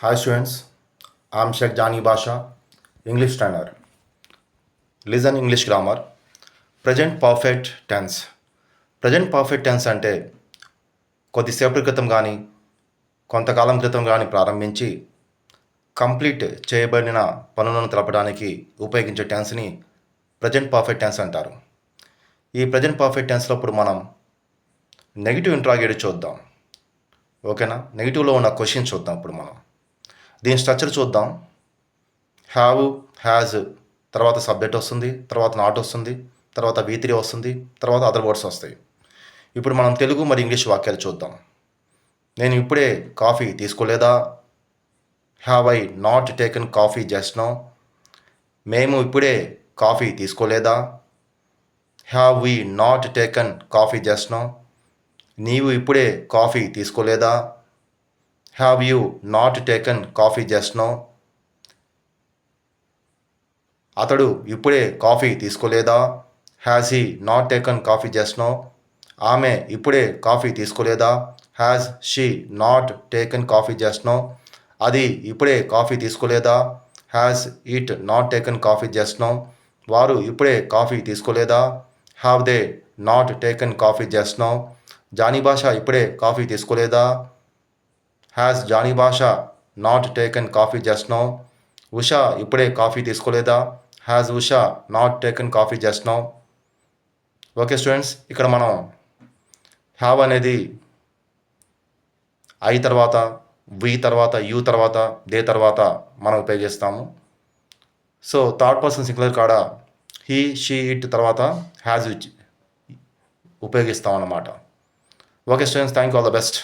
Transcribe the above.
Hi students, I'm Sheikh Jani Basha, English trainer. Listen English grammar. Present perfect tense. Present perfect tense అంటే కొద్దిసేపటి క్రితం కానీ కొంతకాలం క్రితం కానీ ప్రారంభించి కంప్లీట్ చేయబడిన పనులను తెలపడానికి ఉపయోగించే టెన్స్ని ప్రజెంట్ పర్ఫెక్ట్ టెన్స్ అంటారు. ఈ ప్రజెంట్ పర్ఫెక్ట్ టెన్స్లో ఇప్పుడు మనం నెగిటివ్ ఇంట్రాగేటివ్ చూద్దాం. ఓకేనా? నెగిటివ్లో ఉన్న క్వశ్చన్ చూద్దాం. ఇప్పుడు మనం దీని స్ట్రక్చర్ చూద్దాం. హ్యావ్, హ్యాజ్, తర్వాత సబ్జెక్ట్ వస్తుంది, తర్వాత నాట్ వస్తుంది, తర్వాత V3 వస్తుంది, తర్వాత అదర్ వర్డ్స్ వస్తాయి. ఇప్పుడు మనం తెలుగు మరియు ఇంగ్లీష్ వాక్యాలు చూద్దాం. నేను ఇప్పుడే కాఫీ తీసుకోలేదా? Have I not taken coffee just now? మేము ఇప్పుడే కాఫీ తీసుకోలేదా? Have we not taken coffee just now? నీవు ఇప్పుడే కాఫీ తీసుకోలేదా? Have you not taken coffee just now? అతడు ఇప్పుడే కాఫీ తీసుకోలేదా? Has he not taken coffee just now? ఆమె ఇప్పుడే కాఫీ తీసుకోలేదా? Has she not taken coffee just now? అది ఇప్పుడే కాఫీ తీసుకోలేదా? Has it not taken coffee just now? వారు ఇప్పుడే కాఫీ తీసుకోలేదా? Have they not taken coffee just now? Jani Basha ఇప్పుడే కాఫీ తీసుకోలేదా? Has Jani Basha not taken coffee just now? Usha ఇప్పుడే కాఫీ తీసుకోలేదా? Has Usha not taken coffee just now? Okay students, ఇక్కడ మనం have అనేది ఐ తర్వాత, వి తర్వాత, యూ తర్వాత, దే తర్వాత మనం ఉపయోగిస్తాము. సో థర్డ్ పర్సన్ సింగులర్ కాడ హీ, షీ, ఇట్ తర్వాత హ్యాజ్ ఉపయోగిస్తాం అన్నమాట. Okay students, thank you, all the best.